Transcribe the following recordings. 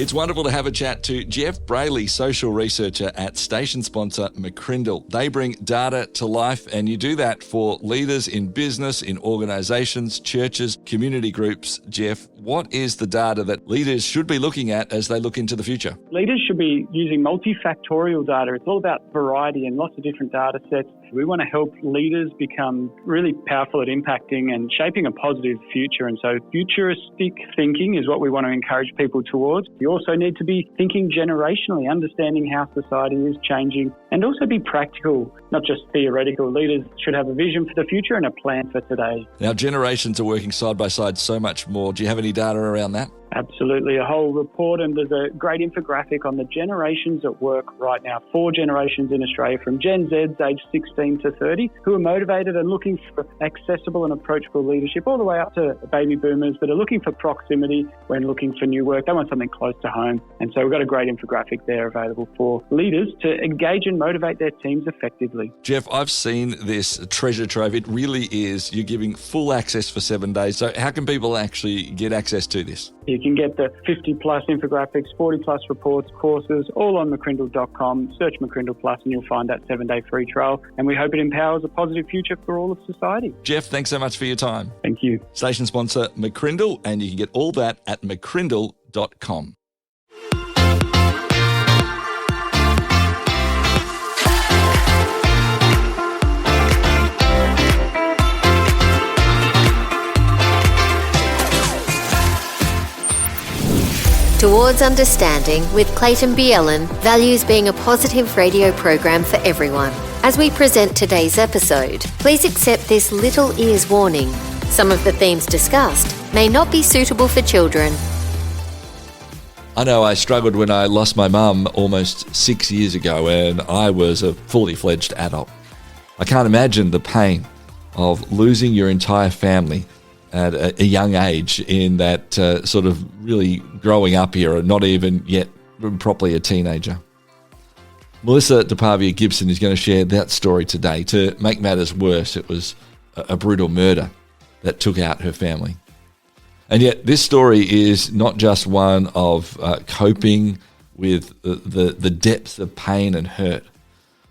It's wonderful to have a chat to Jeff Brayley, social researcher at station sponsor McCrindle. They bring data to life, and you do that for leaders in business, in organisations, churches, community groups. Jeff, what is the data that leaders should be looking at as they look into the future? Leaders should be using multifactorial data. It's all about variety and lots of different data sets. We want to help leaders become really powerful at impacting and shaping a positive future. And so futuristic thinking is what we want to encourage people towards. You also need to be thinking generationally, understanding how society is changing, and also be practical, not just theoretical. Leaders should have a vision for the future and a plan for today. Now, generations are working side by side so much more. Do you have any data around that? Absolutely. A whole report, and there's a great infographic on the generations at work right now. 4 generations in Australia, from Gen Zs aged 16 to 30, who are motivated and looking for accessible and approachable leadership, all the way up to baby boomers that are looking for proximity when looking for new work. They want something close to home. And so we've got a great infographic there available for leaders to engage and motivate their teams effectively. Jeff, I've seen this treasure trove. It really is. You're giving full access for 7 days. So how can people actually get access to this? You can get the 50 plus infographics, 40 plus reports, courses, all on mccrindle.com. Search McCrindle Plus and you'll find that 7-day free trial. And we hope it empowers a positive future for all of society. Jeff, thanks so much for your time. Thank you. Station sponsor McCrindle, and you can get all that at mccrindle.com. Towards Understanding with Clayton Bielen values being a positive radio program for everyone. As we present today's episode, please accept this little ears warning. Some of the themes discussed may not be suitable for children. I know I struggled when I lost my mum almost 6 years ago, and I was a fully fledged adult. I can't imagine the pain of losing your entire family at a young age, in that sort of really growing up era, not even yet properly a teenager. Melissa DePaiva Gibson is going to share that story today. To make matters worse, it was a brutal murder that took out her family. And yet this story is not just one of coping with the depth of pain and hurt,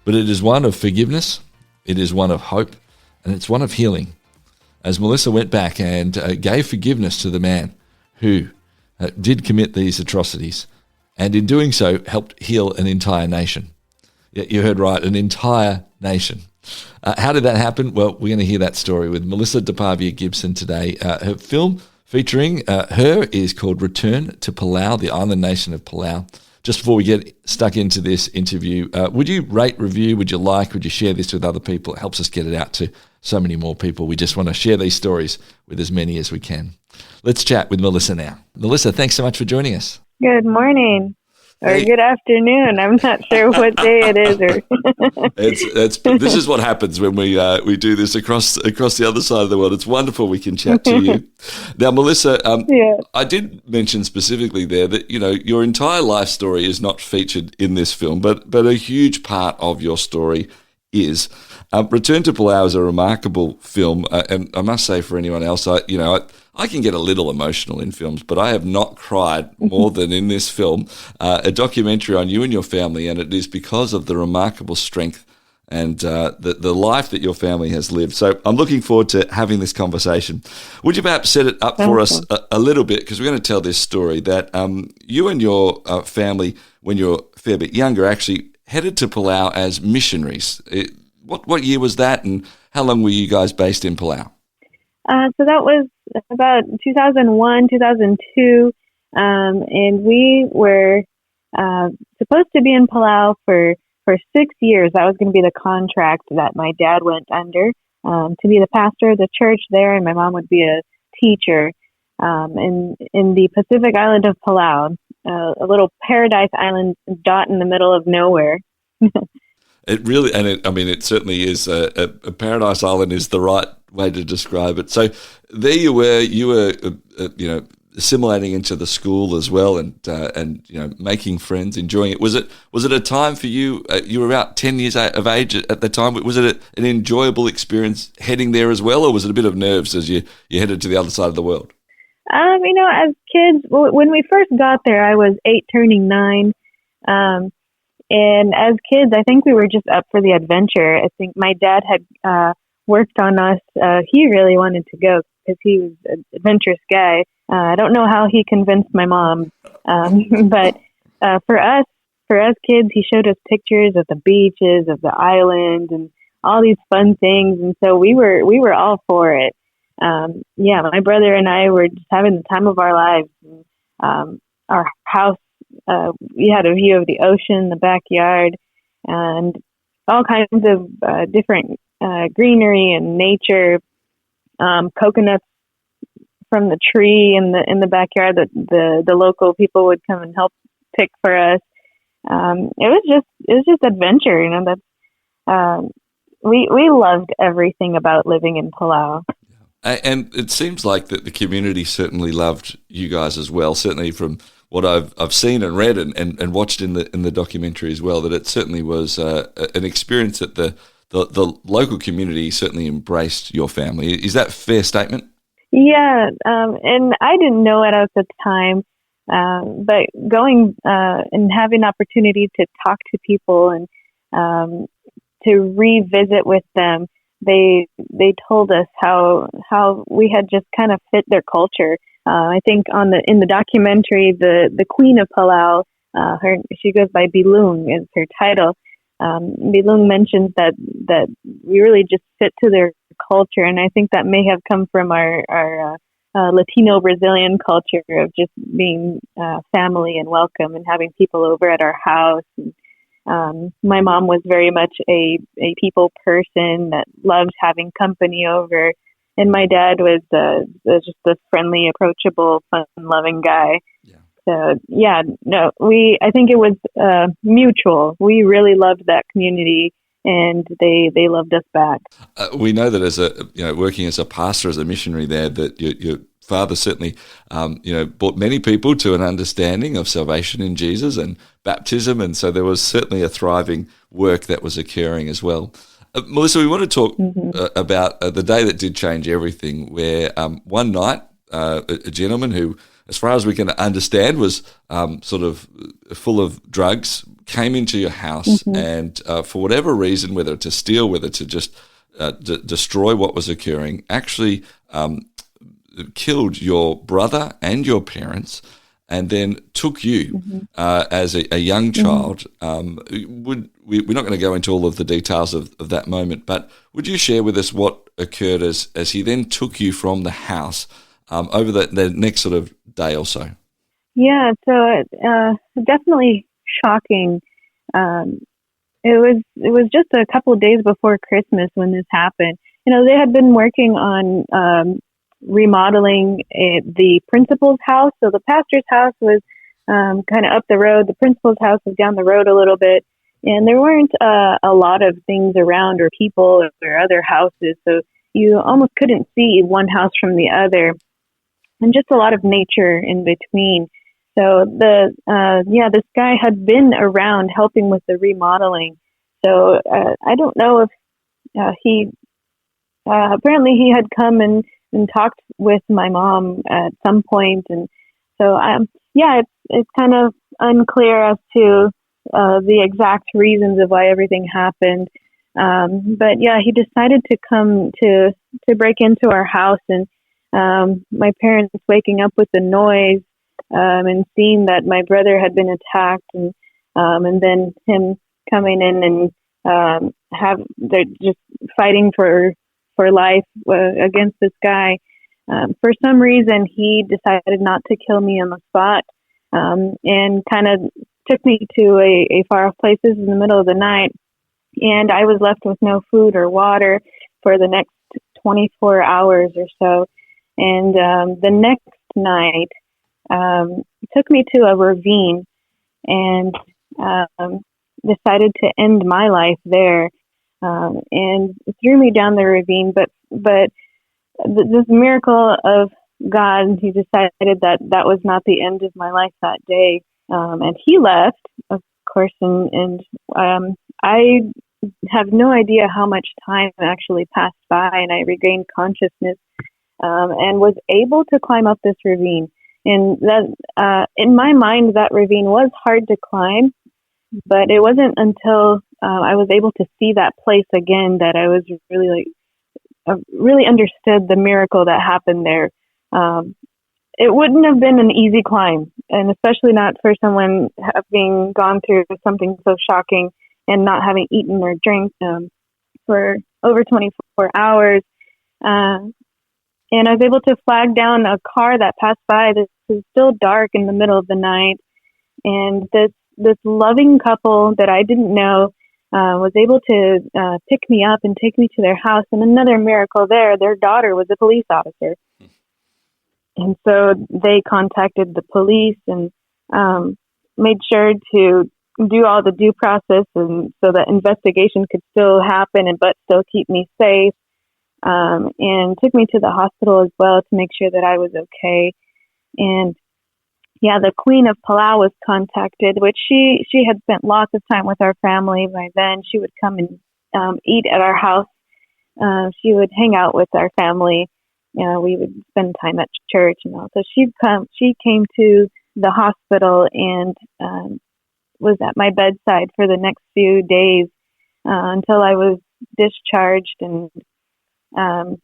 but it is one of forgiveness, it is one of hope, and it's one of healing. As Melissa went back and gave forgiveness to the man who did commit these atrocities, and in doing so helped heal an entire nation. Yeah, you heard right, an entire nation. How did that happen? Well, we're going to hear that story with Melissa DePaiva Gibson today. Her film featuring her is called Return to Palau, the island nation of Palau. Just before we get stuck into this interview, would you rate, review, would you share this with other people? It helps us get it out to so many more people. We just want to share these stories with as many as we can. Let's chat with Melissa now. Melissa, thanks so much for joining us. Good morning. Or good afternoon. I'm not sure what day it is. This is what happens when we do this across the other side of the world. It's wonderful we can chat to you. Now, Melissa, I did mention specifically there that, you know, your entire life story is not featured in this film, but a huge part of your story is. Return to Palau is a remarkable film, and I must say, for anyone else, I can get a little emotional in films, but I have not cried more than in this film, a documentary on you and your family, and it is because of the remarkable strength and the life that your family has lived. So I'm looking forward to having this conversation. Would you perhaps set it up for us a little bit, because we're going to tell this story that you and your family, when you were a fair bit younger, actually headed to Palau as missionaries. What year was that, and how long were you guys based in Palau? So that was about 2001, 2002, and we were supposed to be in Palau for 6 years. That was going to be the contract that my dad went under, to be the pastor of the church there, and my mom would be a teacher in the Pacific island of Palau, a little paradise island dot in the middle of nowhere. It really, and it certainly is a paradise island is the right way to describe it. So there you were, assimilating into the school as well, and making friends, enjoying it. Was it a time for you? You were about 10 years of age at the time. Was it an enjoyable experience heading there as well, or was it a bit of nerves as you headed to the other side of the world? As kids, when we first got there, I was 8 turning 9. And as kids, I think we were just up for the adventure. I think my dad had worked on us. He really wanted to go because he was an adventurous guy. I don't know how he convinced my mom, but for us kids, he showed us pictures of the beaches, of the island, and all these fun things. And so we were all for it. My brother and I were just having the time of our lives. Our house, we had a view of the ocean, the backyard, and all kinds of different greenery and nature, coconuts from the tree in the backyard that the local people would come and help pick for us. It was just adventure, we loved everything about living in Palau. And it seems like that the community certainly loved you guys as well, certainly from what I've seen and read and watched in the documentary as well, that it certainly was an experience that the local community certainly embraced your family. Is that a fair statement? Yeah, and I didn't know it at the time, but going and having opportunity to talk to people and to revisit with them, they told us how we had just kind of fit their culture. I think in the documentary, the Queen of Palau, she goes by Bilung is her title. Bilung mentions that we really just fit to their culture, and I think that may have come from our Latino Brazilian culture of just being family and welcome and having people over at our house. And, my mom was very much a people person that loved having company over, and my dad was just a friendly, approachable, fun-loving guy. Yeah. So I think it was mutual. We really loved that community, and they loved us back. We know that as working as a pastor, as a missionary there, that your father certainly brought many people to an understanding of salvation in Jesus and baptism, and so there was certainly a thriving work that was occurring as well. Melissa, we want to talk about the day that did change everything, where one night a gentleman who, as far as we can understand, was sort of full of drugs, came into your house and for whatever reason, whether to steal, whether to just destroy what was occurring, actually killed your brother and your parents, and then took you as a young child. We're not going to go into all of the details of that moment, but would you share with us what occurred as he then took you from the house over the next sort of day or so? Yeah, so definitely shocking. It was just a couple of days before Christmas when this happened. They had been working on remodeling the principal's house. So the pastor's house was kind of up the road. The principal's house was down the road a little bit. And there weren't a lot of things around or people or other houses. So you almost couldn't see one house from the other. And just a lot of nature in between. So this guy had been around helping with the remodeling. So I don't know if he apparently he had come and talked with my mom at some point, and so it's kind of unclear as to the exact reasons of why everything happened. But he decided to come to break into our house, and my parents waking up with the noise and seeing that my brother had been attacked, and then him coming in and they're just fighting for life against this guy. For some reason, he decided not to kill me on the spot, and kind of took me to a far off places in the middle of the night, and I was left with no food or water for the next 24 hours or so. And the next night, took me to a ravine and decided to end my life there, and threw me down the ravine. But this miracle of God, he decided that was not the end of my life that day. And he left, of course, and I have no idea how much time actually passed by, and I regained consciousness and was able to climb up this ravine. And that, in my mind, that ravine was hard to climb, but it wasn't until I was able to see that place again that I was really understood the miracle that happened there. It wouldn't have been an easy climb, and especially not for someone having gone through something so shocking and not having eaten or drank for over 24 hours. And I was able to flag down a car that passed by. This was still dark in the middle of the night, and this loving couple that I didn't know was able to pick me up and take me to their house. And another miracle there, their daughter was a police officer. And so they contacted the police and made sure to do all the due process, and so that investigation could still happen but still keep me safe. And took me to the hospital as well to make sure that I was okay. And yeah, the Queen of Palau was contacted, which she had spent lots of time with our family by then. She would come and eat at our house. She would hang out with our family. We would spend time at church and all. So she came to the hospital and was at my bedside for the next few days until I was discharged, and I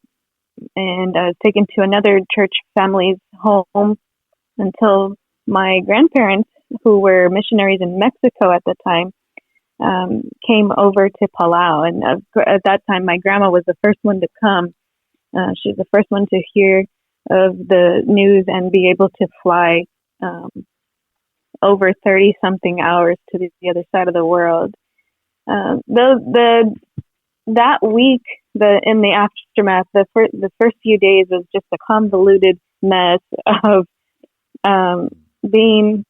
was taken to another church family's home until my grandparents, who were missionaries in Mexico at the time, came over to Palau. And at that time, my grandma was the first one to come. She was the first one to hear of the news and be able to fly over 30-something hours to the other side of the world. That week, in the aftermath, the first few days was just a convoluted mess of being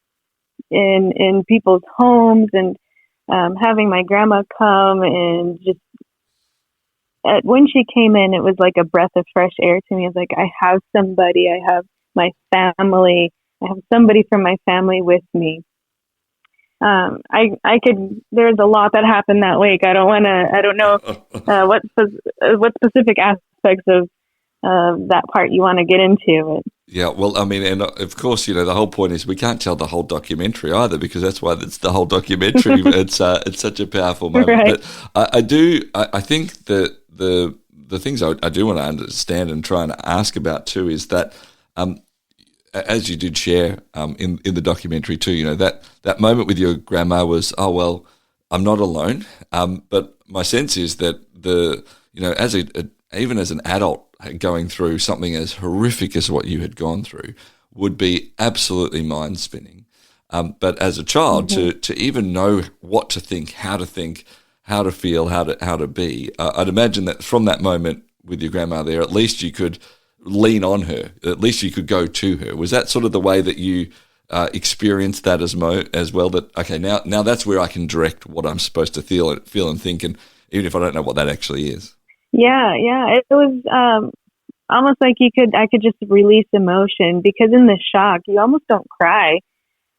in people's homes and having my grandma come, and just when she came in, it was like a breath of fresh air to me. It's like, I have somebody, I have my family, I have somebody from my family with me. There's a lot that happened that week. I don't know what specific aspects of that part you want to get into. Yeah, well, I mean, and of course, the whole point is we can't tell the whole documentary either, because that's why it's the whole documentary. It's such a powerful moment. Right. But I think that the things I do want to understand and try and ask about too is that, as you did share in the documentary too, that moment with your grandma was, oh well, I'm not alone. But my sense is that even as an adult going through something as horrific as what you had gone through would be absolutely mind spinning. But as a child, to even know what to think, how to feel, how to be, I'd imagine that from that moment with your grandma there, at least you could lean on her. At least you could go to her. Was that sort of the way that you experienced that as well? That okay, now that's where I can direct what I'm supposed to feel and think, and even if I don't know what that actually is. Yeah. It was almost like I could just release emotion, because in the shock, you almost don't cry.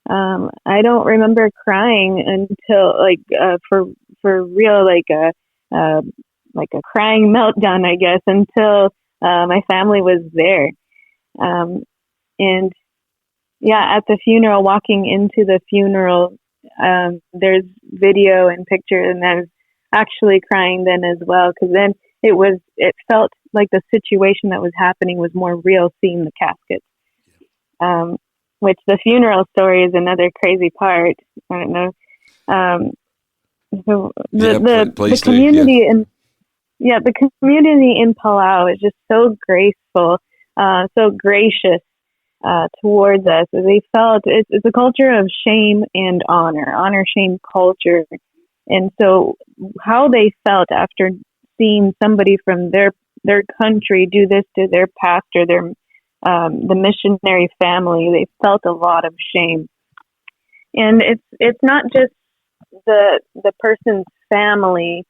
I don't remember crying until for real, like a crying meltdown, I guess, until my family was there. And yeah, at the funeral, walking into the funeral, there's video and pictures, and I was actually crying then as well, because then it felt like the situation that was happening was more real, seeing the casket. Which the funeral story is another crazy part. I don't know. The community the community in Palau is just so graceful, so gracious towards us. They felt it's a culture of shame and honor, shame culture. And so how they felt after seeing somebody from their country do this to their pastor, the missionary family, they felt a lot of shame. And it's not just the person's family,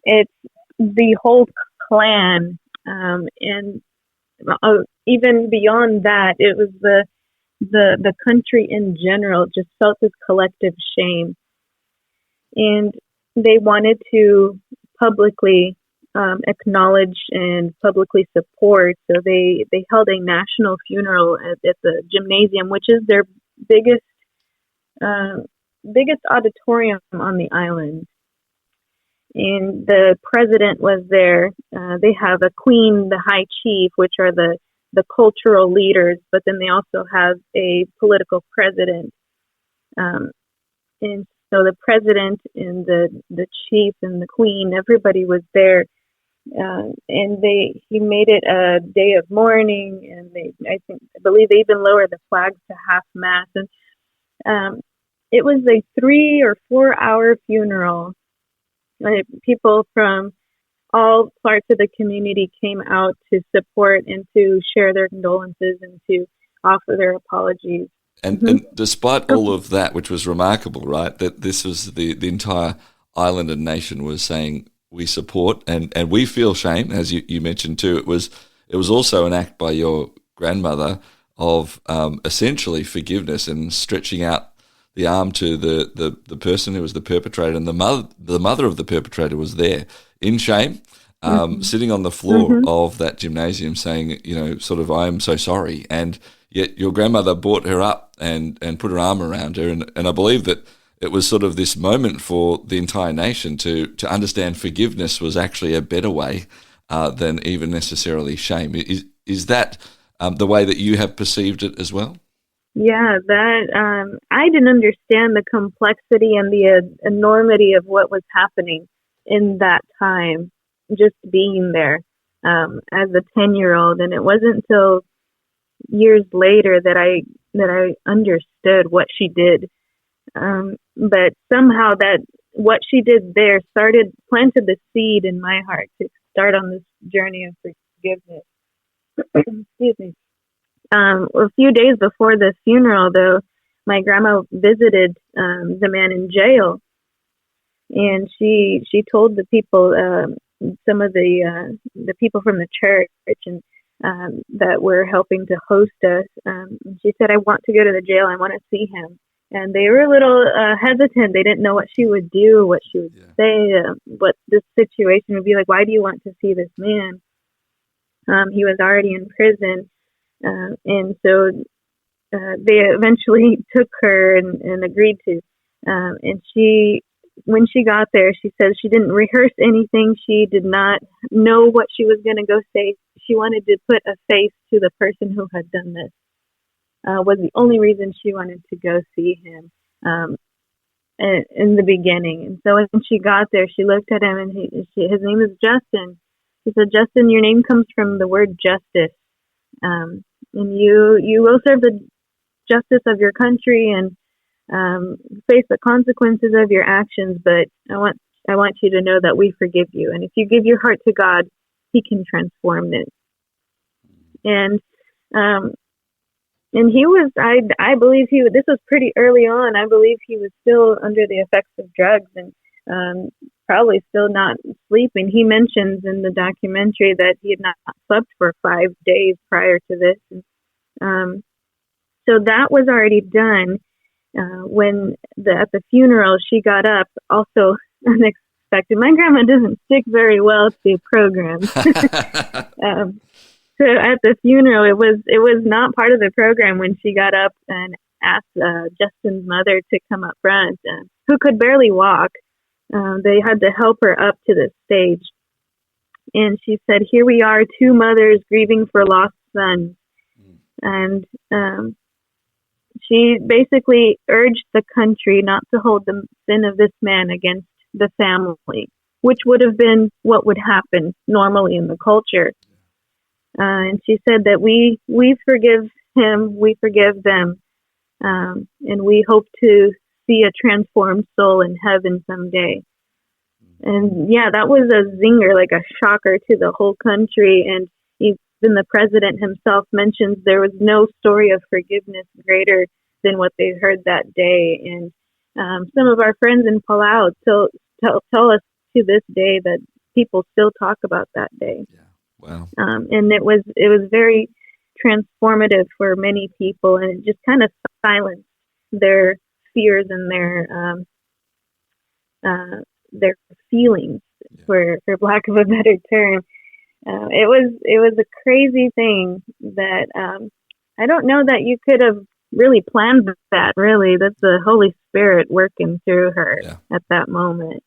it's the whole clan, and even beyond that, it was the country in general just felt this collective shame, and they wanted to publicly acknowledge and publicly support. So they held a national funeral at the gymnasium, which is their biggest auditorium on the island. And the president was there. They have a queen, the high chief, which are the cultural leaders, but then they also have a political president. And so the president and the chief and the queen, everybody was there. And he made it a day of mourning, and I believe they even lowered the flags to half mast. And it was a 3 or 4 hour funeral. People from all parts of the community came out to support and to share their condolences and to offer their apologies. And despite all of that, which was remarkable, right, that this was the entire island and nation was saying we support and we feel shame, as you mentioned too. It was also an act by your grandmother of essentially forgiveness and stretching out the arm to the person who was the perpetrator, and the mother of the perpetrator was there in shame, sitting on the floor of that gymnasium saying, sort of, I am so sorry. And yet your grandmother brought her up and put her arm around her. And I believe that it was sort of this moment for the entire nation to understand forgiveness was actually a better way than even necessarily shame. Is that the way that you have perceived it as well? Yeah, that I didn't understand the complexity and the enormity of what was happening in that time, just being there as a 10-year-old. And it wasn't until years later that I understood what she did. But somehow that what she did there planted the seed in my heart to start on this journey of forgiveness. Excuse me. A few days before the funeral, though, my grandma visited the man in jail, and she told the people, some of the people from the church, and that were helping to host us. She said, "I want to go to the jail. I want to see him." And they were a little hesitant. They didn't know what she would do, what she would say, what this situation would be like. Why do you want to see this man? He was already in prison. And so they eventually took her and agreed to. And when she got there, she said she didn't rehearse anything. She did not know what she was going to go say. She wanted to put a face to the person who had done this. Was the only reason she wanted to go see him in the beginning. And so when she got there, she looked at him, and his name is Justin. She said, "Justin, your name comes from the word justice. And you will serve the justice of your country and face the consequences of your actions. But I want you to know that we forgive you. And if you give your heart to God, He can transform it." And he was, I believe this was pretty early on. I believe he was still under the effects of drugs and probably still not sleeping. He mentions in the documentary that he had not slept for 5 days prior to this. So that was already done. When at the funeral, she got up, also unexpected. My grandma doesn't stick very well to programs. So at the funeral, it was not part of the program when she got up and asked Justin's mother to come up front, who could barely walk. They had to help her up to the stage. And she said, "Here we are, two mothers grieving for lost sons." And she basically urged the country not to hold the sin of this man against the family, which would have been what would happen normally in the culture. And she said that we forgive him, we forgive them, and we hope to see a transformed soul in heaven someday. And yeah, that was a zinger, like a shocker to the whole country. And even the president himself mentions there was no story of forgiveness greater than what they heard that day. And some of our friends in Palau tell us to this day that people still talk about that day. Yeah. Wow. And it was very transformative for many people, and it just kind of silenced their fears and their feelings. for lack of a better term. It was a crazy thing that I don't know that you could have really planned that. Really, that's the Holy Spirit working through her at that moment.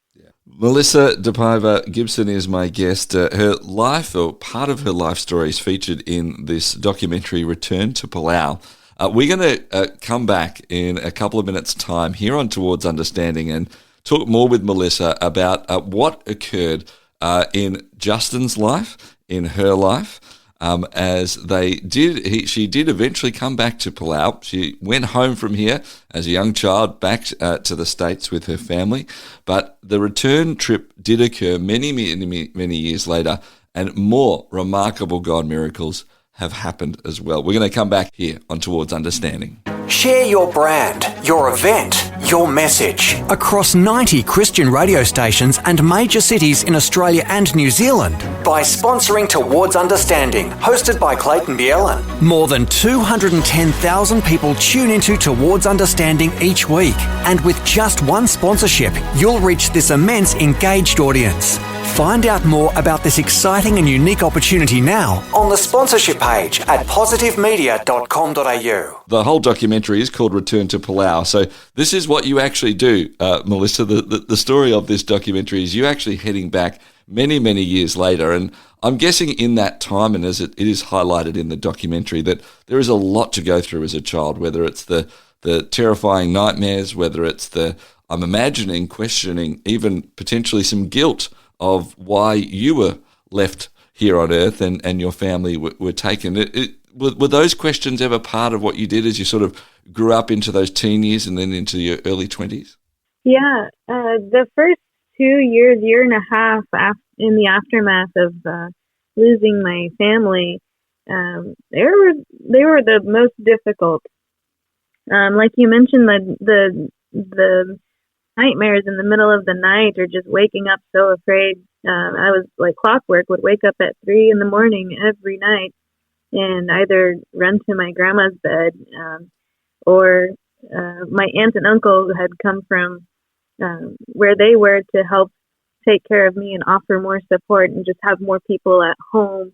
Melissa DePaiva Gibson is my guest. Her life, or part of her life story, is featured in this documentary, Return to Palau. We're going to come back in a couple of minutes' time here on Towards Understanding and talk more with Melissa about what occurred in Justin's life, in her life, as she did eventually come back to Palau. She went home from here as a young child back to the States with her family, but the return trip did occur many years later, and more remarkable God miracles have happened as well. We're going to come back here on Towards Understanding. Share your brand, your event, your message across 90 Christian radio stations and major cities in Australia and New Zealand by sponsoring Towards Understanding, hosted by Clayton Bielan. More than 210,000 people tune into Towards Understanding each week, and with just one sponsorship, you'll reach this immense engaged audience. Find out more about this exciting and unique opportunity now on the sponsorship page at positivemedia.com.au. The whole documentary is called Return to Palau. So this is what you actually do, Melissa. The story of this documentary is you actually heading back many years later. And I'm guessing in that time, and as it is highlighted in the documentary, that there is a lot to go through as a child, whether it's the terrifying nightmares, whether it's I'm imagining, questioning, even potentially some guilt of why you were left here on Earth and your family were taken. Were those questions ever part of what you did as you sort of grew up into those teen years and then into your early 20s? Yeah, the first 2 years, year and a half in the aftermath of losing my family, they were the most difficult. Like you mentioned, the nightmares in the middle of the night, or just waking up so afraid. I was like clockwork, would wake up at 3 a.m. every night and either run to my grandma's bed or my aunt and uncle had come from where they were to help take care of me and offer more support and just have more people at home.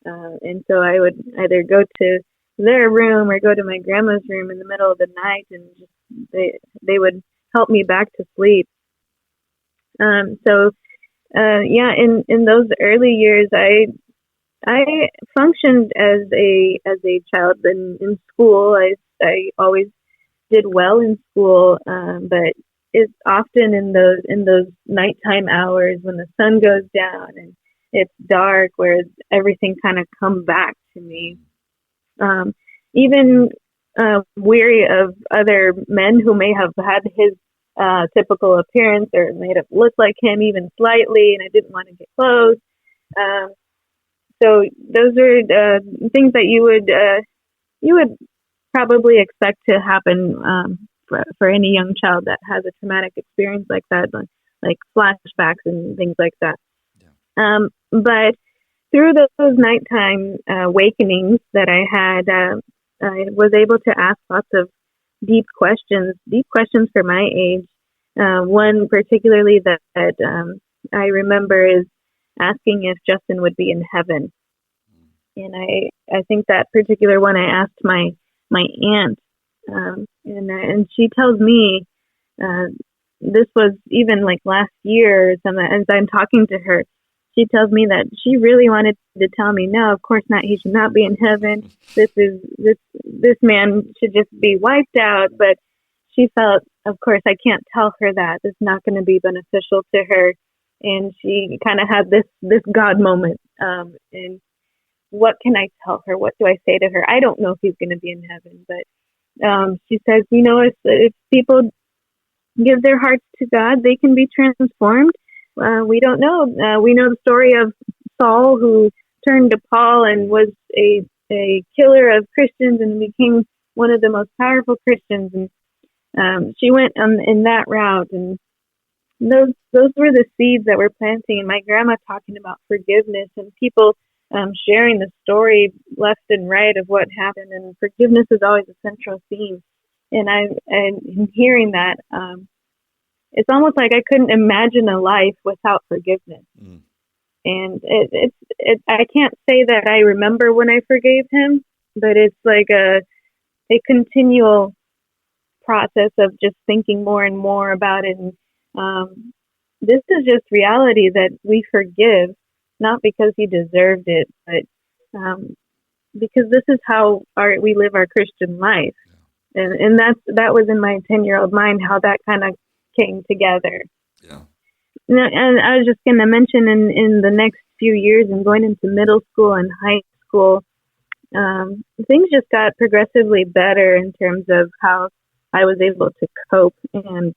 And so I would either go to their room or go to my grandma's room in the middle of the night, and just they would help me back to sleep. In those early years, I functioned as a child in school. I always did well in school, but it's often in those nighttime hours when the sun goes down and it's dark, where everything kind of comes back to me. Even weary of other men who may have had his typical appearance or made it look like him even slightly, and I didn't want to get close. So those are things that you would probably expect to happen for any young child that has a traumatic experience like that, like flashbacks and things like that. Yeah. But through those nighttime awakenings that I had, I was able to ask lots of deep questions for my age. One particularly that I remember is asking if Justin would be in heaven. And I think that particular one I asked my aunt, and she tells me, this was even like last year or something, as I'm talking to her, she tells me that she really wanted to tell me, no, of course not. He should not be in heaven. This man should just be wiped out. But she felt, of course, I can't tell her that. It's not going to be beneficial to her. And she kind of had this God moment. And what can I tell her? What do I say to her? I don't know if he's going to be in heaven. But she says, if people give their hearts to God, they can be transformed. We don't know. We know the story of Saul, who turned to Paul and was a killer of Christians and became one of the most powerful Christians. And she went in that route. And those were the seeds that we're planting. And my grandma talking about forgiveness and people sharing the story left and right of what happened. And forgiveness is always a central theme. And I'm hearing that it's almost like I couldn't imagine a life without forgiveness. Mm. And I can't say that I remember when I forgave him, but it's like a continual process of just thinking more and more about it. And this is just reality, that we forgive, not because he deserved it, but because this is how we live our Christian life. And that was in my 10-year-old mind, how that kind of came together. Yeah. And I was just going to mention in the next few years and going into middle school and high school, things just got progressively better in terms of how I was able to cope. And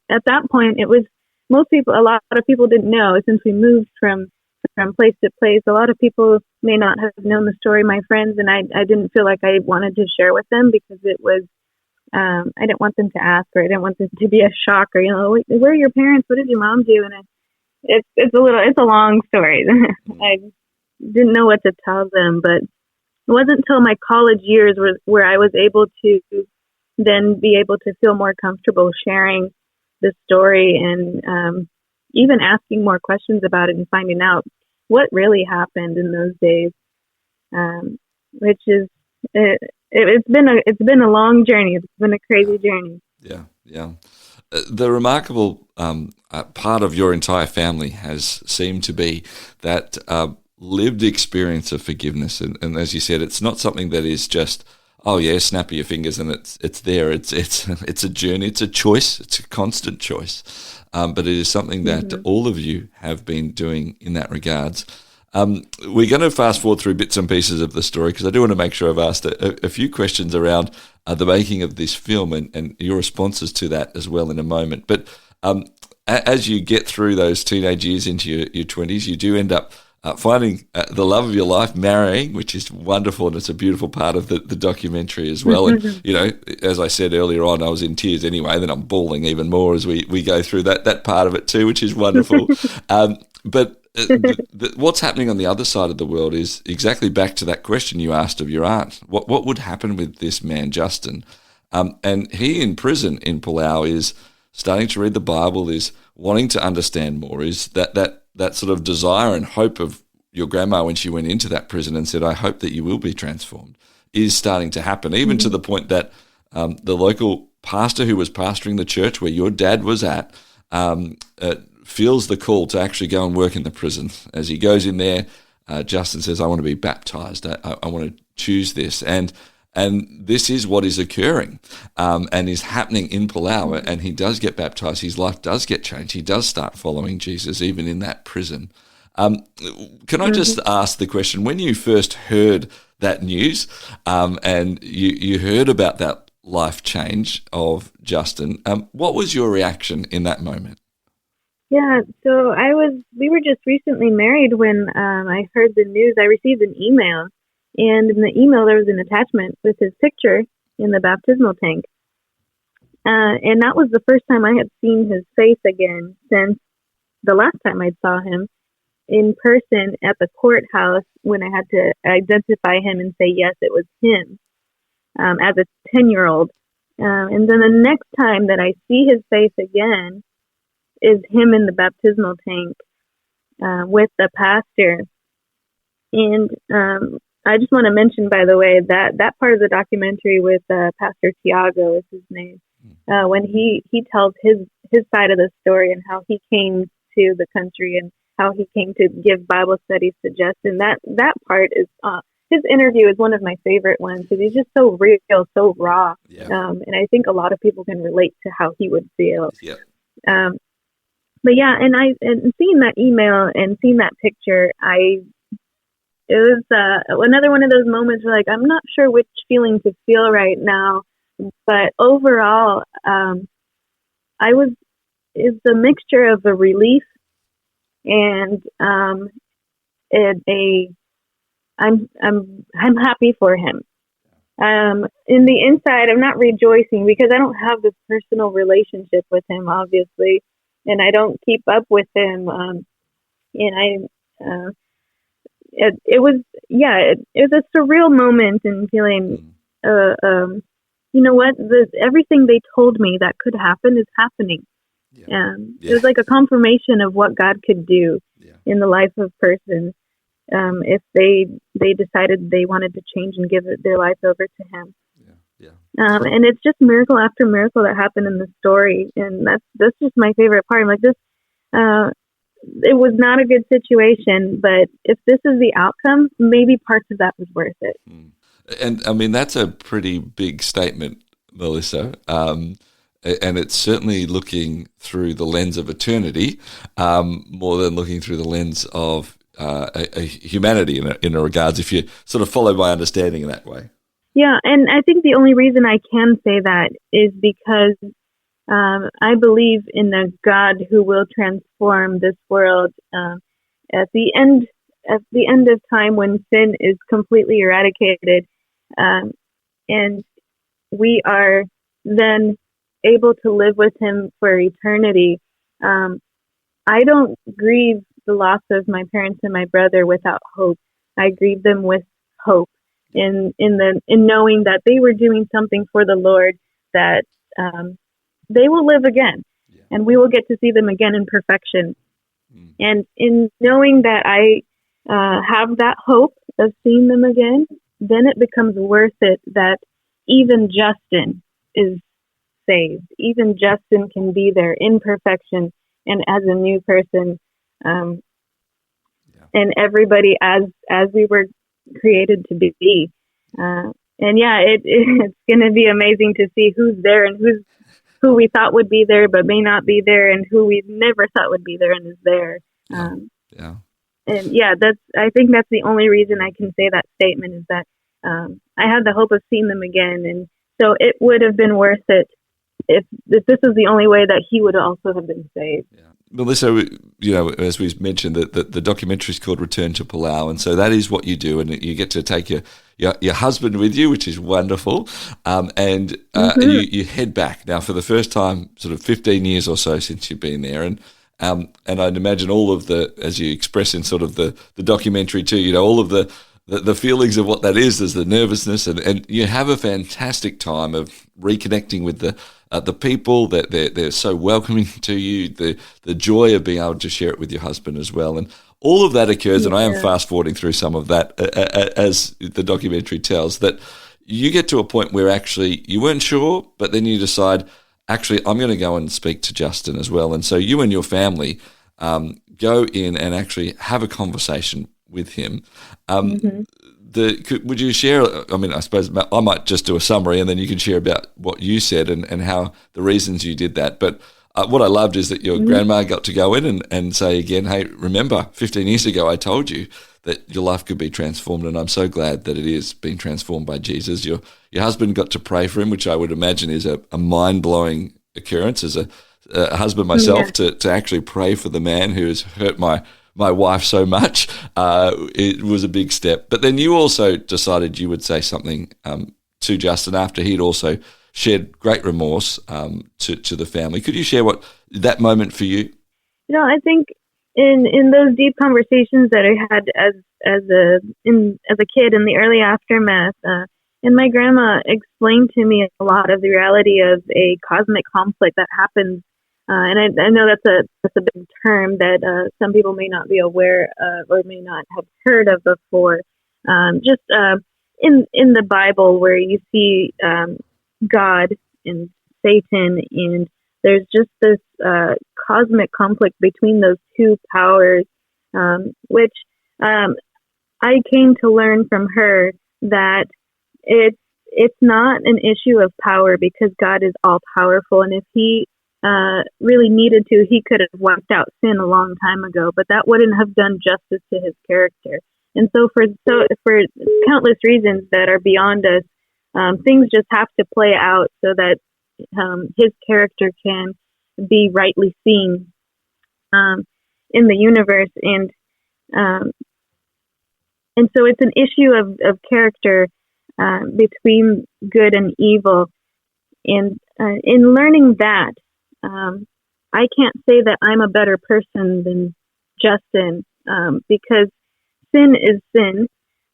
at that point, it was a lot of people didn't know, since we moved from place to place. A lot of people may not have known the story, my friends, and I didn't feel like I wanted to share with them, because it was, I didn't want them to ask, or I didn't want them to be a shock, or, where are your parents? What did your mom do? And it's a long story. I didn't know what to tell them, but it wasn't until my college years where I was able to then be able to feel more comfortable sharing the story, and even asking more questions about it and finding out what really happened in those days, which is it's been a long journey. It's been a crazy journey. Yeah, yeah. The remarkable part of your entire family has seemed to be that lived experience of forgiveness, and as you said, it's not something that is just, oh yeah, snap your fingers and it's there. It's a journey. It's a choice. It's a constant choice. But it is something that all of you have been doing in that regards. We're going to fast forward through bits and pieces of the story, because I do want to make sure I've asked a few questions around the making of this film and your responses to that as well in a moment. But as you get through those teenage years into your 20s, you do end up finding the love of your life, marrying, which is wonderful, and it's a beautiful part of the documentary as well. And, as I said earlier on, I was in tears anyway, then I'm bawling even more as we go through that part of it too, which is wonderful. But what's happening on the other side of the world is exactly back to that question you asked of your aunt. What would happen with this man, Justin? And he in prison in Palau is starting to read the Bible, is wanting to understand more, is that sort of desire and hope of your grandma when she went into that prison and said, I hope that you will be transformed, is starting to happen, even to the point that the local pastor who was pastoring the church where your dad was at feels the call to actually go and work in the prison. As he goes in there, Justin says, I want to be baptized. I want to choose this. And this is what is occurring and is happening in Palau. And he does get baptized. His life does get changed. He does start following Jesus, even in that prison. Can I just ask the question, when you first heard that news and you heard about that life change of Justin, what was your reaction in that moment? Yeah, so we were just recently married when I heard the news. I received an email, and in the email there was an attachment with his picture in the baptismal tank. And that was the first time I had seen his face again since the last time I saw him in person at the courthouse, when I had to identify him and say, yes, it was him, as a 10-year-old. And then the next time that I see his face again is him in the baptismal tank with the pastor. And I just want to mention, by the way, that part of the documentary with Pastor Tiago is his name, when he tells his side of the story and how he came to the country and how he came to give Bible studies to Justin. That part is his interview is one of my favorite ones, because he's just so real, so raw. Yeah. And I think a lot of people can relate to how he would feel. Yeah. But yeah, and seeing that email and seeing that picture, it was another one of those moments where, like, I'm not sure which feeling to feel right now, but overall, it's a mixture of a relief and I'm happy for him. In the inside, I'm not rejoicing because I don't have this personal relationship with him, obviously. And I don't keep up with him. It was a surreal moment and feeling you know what, everything they told me that could happen is happening. It was like a confirmation of what God could do in the life of persons if they decided they wanted to change and give their life over to Him. And it's just miracle after miracle that happened in the story, and that's just my favorite part. I'm like, this, it was not a good situation, but if this is the outcome, maybe parts of that was worth it. And I mean, that's a pretty big statement, Melissa. And it's certainly looking through the lens of eternity more than looking through the lens of a humanity in a regards, if you sort of follow my understanding in that way. Yeah, and I think the only reason I can say that is because I believe in a God who will transform this world at the end of time, when sin is completely eradicated, and we are then able to live with Him for eternity. I don't grieve the loss of my parents and my brother without hope. I grieve them with hope in knowing that they were doing something for the Lord, that they will live again, and we will get to see them again in perfection. And in knowing that I have that hope of seeing them again, then it becomes worth it that even Justin is saved. Even Justin can be there in perfection and as a new person, and everybody as we were created to be. It's going to be amazing to see who's there and who we thought would be there but may not be there, and who we never thought would be there and is there. I think that's the only reason I can say that statement, is that I had the hope of seeing them again, and so it would have been worth it if this is the only way that he would also have been saved. Melissa, as we mentioned, the documentary is called Return to Palau, and so that is what you do, and you get to take your husband with you, which is wonderful, and you head back now for the first time, sort of 15 years or so since you've been there, and I'd imagine all of the, as you express in sort of the documentary too, all of the feelings of what that is. There's the nervousness, and you have a fantastic time of reconnecting with the people, that they're so welcoming to you, the joy of being able to share it with your husband as well, and all of that occurs. And I am fast forwarding through some of that as the documentary tells, that you get to a point where actually you weren't sure, but then you decide, actually, I'm going to go and speak to Justin as well. And so you and your family go in and actually have a conversation with him. Would you share, I mean, I suppose I might just do a summary and then you can share about what you said and how the reasons you did that. But what I loved is that your grandma got to go in and say again, hey, remember 15 years ago I told you that your life could be transformed, and I'm so glad that it is being transformed by Jesus. Your husband got to pray for him, which I would imagine is a mind-blowing occurrence as a husband myself, to actually pray for the man who has hurt my wife so much. It was a big step. But then you also decided you would say something to Justin after he'd also shared great remorse to the family. Could you share what that moment for you? I think in those deep conversations that I had as a kid in the early aftermath, and my grandma explained to me a lot of the reality of a cosmic conflict that happens. And I know that's a big term that some people may not be aware of or may not have heard of before. Just in the Bible, where you see God and Satan, and there's just this cosmic conflict between those two powers, which I came to learn from her that it's not an issue of power, because God is all powerful, and if He really needed to, He could have wiped out sin a long time ago, but that wouldn't have done justice to His character. And so for countless reasons that are beyond us, things just have to play out so that His character can be rightly seen in the universe. And so it's an issue of character between good and evil. And in learning that, I can't say that I'm a better person than Justin, because sin is sin.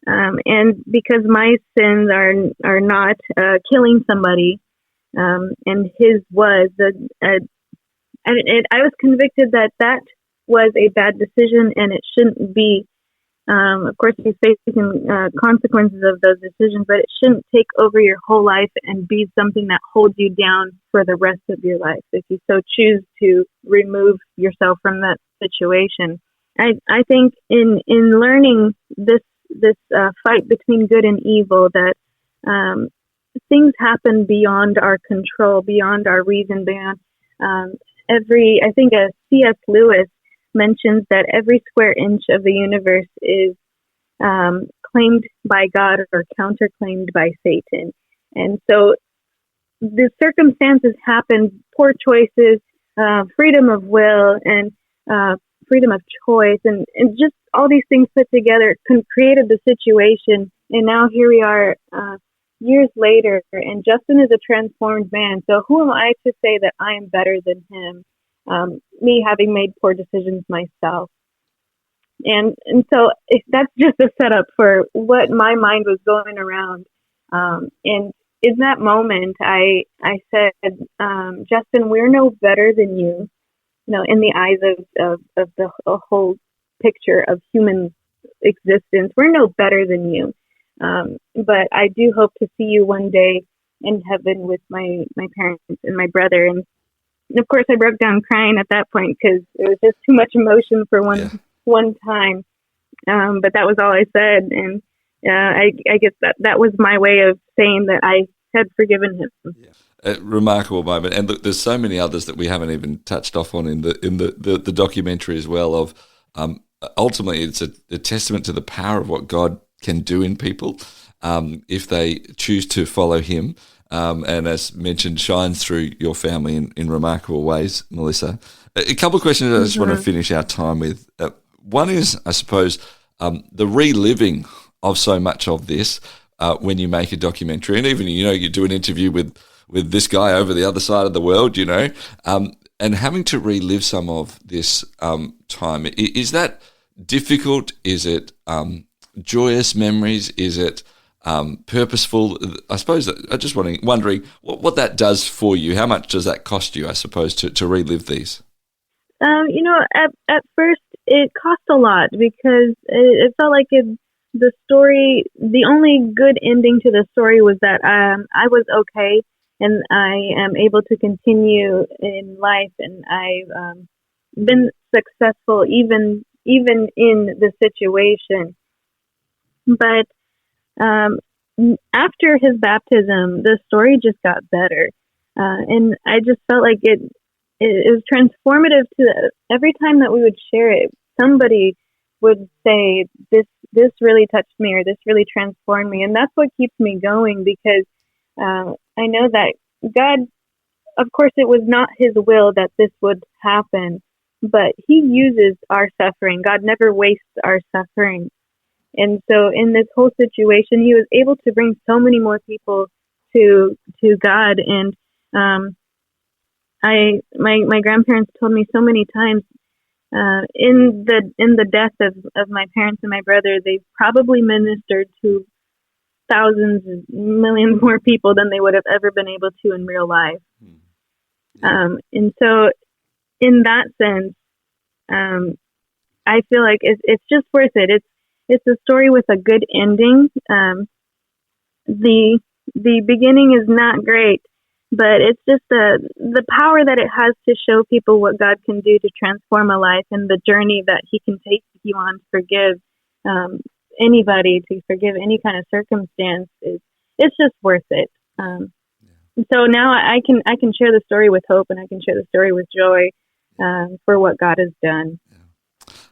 And because my sins are not killing somebody, and his was, I was convicted that was a bad decision and it shouldn't be. Of course, he's facing consequences of those decisions, but it shouldn't take over your whole life and be something that holds you down for the rest of your life if you so choose to remove yourself from that situation. I think in learning this fight between good and evil, that things happen beyond our control, beyond our reason, beyond I think C.S. Lewis mentions that every square inch of the universe is claimed by God or counterclaimed by Satan. And so the circumstances happen, poor choices, freedom of will, and freedom of choice, and just all these things put together created the situation. And now here we are years later, and Justin is a transformed man. So who am I to say that I am better than him? Me having made poor decisions myself. And so that's just a setup for what my mind was going around. And in that moment, I said, Justin, we're no better than you, in the eyes of the whole picture of human existence. We're no better than you. But I do hope to see you one day in heaven with my parents and my brother. And of course, I broke down crying at that point because it was just too much emotion for one time. But that was all I said. And I guess that was my way of saying that I had forgiven him. Yeah. A remarkable moment. And look, there's so many others that we haven't even touched off on in the documentary as well of ultimately it's a testament to the power of what God can do in people if they choose to follow him. And as mentioned, shines through your family in remarkable ways, Melissa. A couple of questions I just want to finish our time with. One is, I suppose, the reliving of so much of this when you make a documentary, and even, you do an interview with this guy over the other side of the world, and having to relive some of this time. Is that difficult? Is it joyous memories? Is it purposeful? I suppose I'm just wondering what that does for you. How much does that cost you, I suppose, to relive these? At first it cost a lot because it felt like the story, the only good ending to the story was that I was okay and I am able to continue in life, and I've been successful even in the situation. But after his baptism, the story just got better. And I just felt like it was transformative to every time that we would share it. Somebody would say, this really touched me, or this really transformed me. And that's what keeps me going, because I know that God, of course, it was not his will that this would happen, but he uses our suffering. God never wastes our suffering. And so in this whole situation, he was able to bring so many more people to God. And my grandparents told me so many times, in the death of my parents and my brother, they probably ministered to thousands, millions more people than they would have ever been able to in real life. And so in that sense, I feel like it's just worth it. It's a story with a good ending. The beginning is not great, but it's just the power that it has to show people what God can do to transform a life, and the journey that he can take you on to forgive anybody, to forgive any kind of circumstance. It's just worth it. So now I can share the story with hope, and I can share the story with joy for what God has done.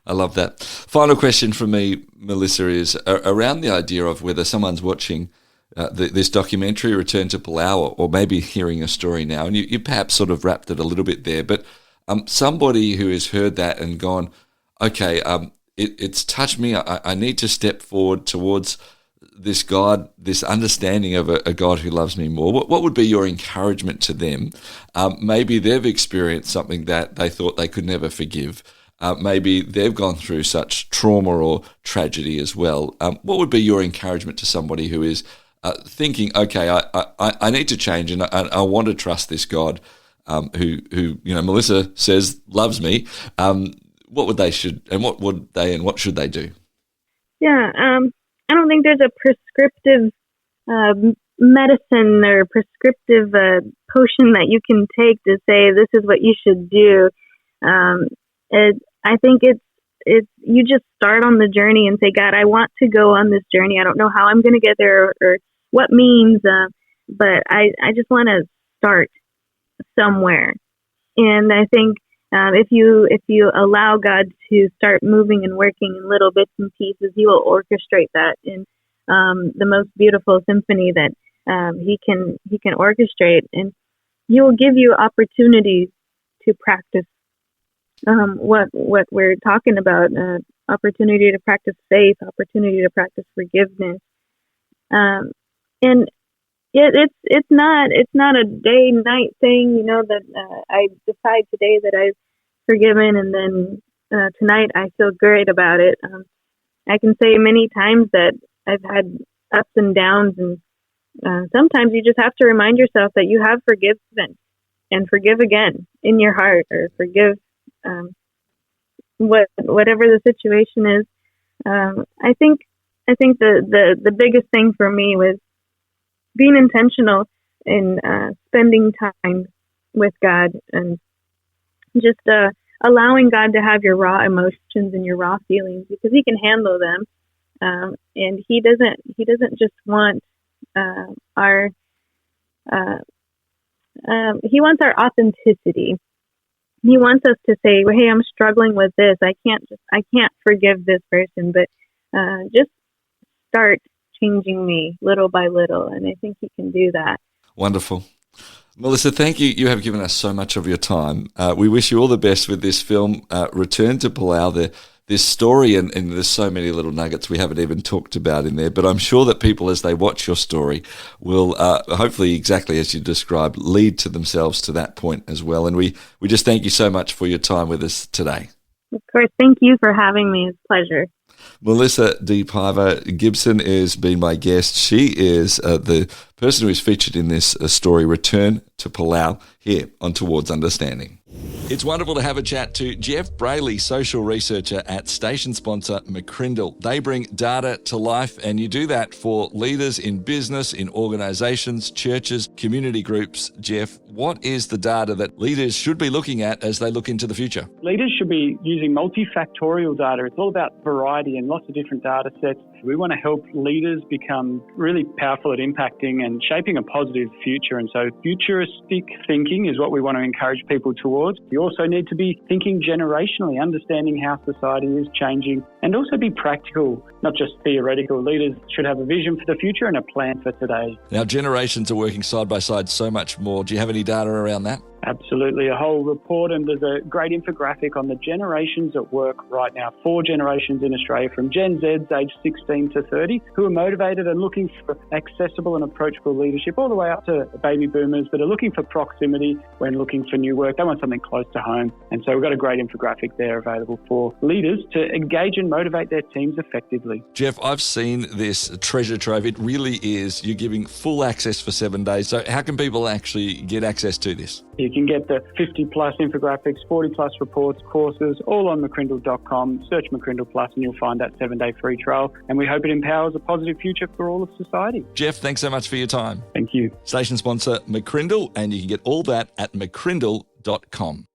I love that. Final question from me, Melissa, is around the idea of whether someone's watching this documentary, Return to Palau, or maybe hearing a story now, and you perhaps sort of wrapped it a little bit there, but somebody who has heard that and gone, okay, it's touched me, I need to step forward towards this God, this understanding of a God who loves me more. What would be your encouragement to them? Maybe they've experienced something that they thought they could never forgive. maybe they've gone through such trauma or tragedy as well. What would be your encouragement to somebody who is thinking, okay, I need to change and I want to trust this God who Melissa says loves me? What should they do? Yeah, I don't think there's a prescriptive medicine or prescriptive potion that you can take to say this is what you should do. I think it's you just start on the journey and say, God, I want to go on this journey. I don't know how I'm going to get there or what means, but I just want to start somewhere. And I think if you allow God to start moving and working in little bits and pieces, He will orchestrate that in the most beautiful symphony that He can orchestrate, and He will give you opportunities to practice what we're talking about: opportunity to practice faith, opportunity to practice forgiveness, and it's not a day night thing. That I decide today that I've forgiven, and then tonight I feel great about it. I can say many times that I've had ups and downs, and sometimes you just have to remind yourself that you have forgiven and forgive again in your heart, or forgive whatever the situation is. I think the biggest thing for me was being intentional in spending time with God, and just allowing God to have your raw emotions and your raw feelings, because He can handle them. And He doesn't just want He wants our authenticity. He wants us to say, well, hey, I'm struggling with this. I can't forgive this person, but just start changing me little by little. And I think He can do that. Wonderful. Melissa, thank you. You have given us so much of your time. We wish you all the best with this film, Return to Palau. This story, and there's so many little nuggets we haven't even talked about in there, but I'm sure that people, as they watch your story, will hopefully, exactly as you described, lead to themselves to that point as well. And we just thank you so much for your time with us today. Of course. Thank you for having me. It's a pleasure. Melissa DePaiva Gibson has been my guest. She is the person who is featured in this story, Return to Palau, here on Towards Understanding. It's wonderful to have a chat to Jeff Brayley, social researcher at station sponsor McCrindle. They bring data to life, and you do that for leaders in business, in organisations, churches, community groups. Jeff, what is the data that leaders should be looking at as they look into the future? Leaders should be using multifactorial data. It's all about variety and lots of different data sets. We want to help leaders become really powerful at impacting and shaping a positive future. And so futuristic thinking is what we want to encourage people towards. You also need to be thinking generationally, understanding how society is changing, and also be practical, not just theoretical. Leaders should have a vision for the future and a plan for today. Now, generations are working side by side so much more. Do you have any data around that? Absolutely. A whole report, and there's a great infographic on the generations at work right now. 4 generations in Australia, from Gen Zs aged 16 to 30, who are motivated and looking for accessible and approachable leadership, all the way up to baby boomers that are looking for proximity when looking for new work. They want something close to home. And so we've got a great infographic there available for leaders to engage and motivate their teams effectively. Jeff, I've seen this treasure trove. It really is. You're giving full access for 7 days. So how can people actually get access to this? You can get the 50 plus infographics, 40 plus reports, courses, all on mccrindle.com. Search McCrindle Plus and you'll find that 7-day free trial. And we hope it empowers a positive future for all of society. Jeff, thanks so much for your time. Thank you. Station sponsor McCrindle, and you can get all that at mccrindle.com.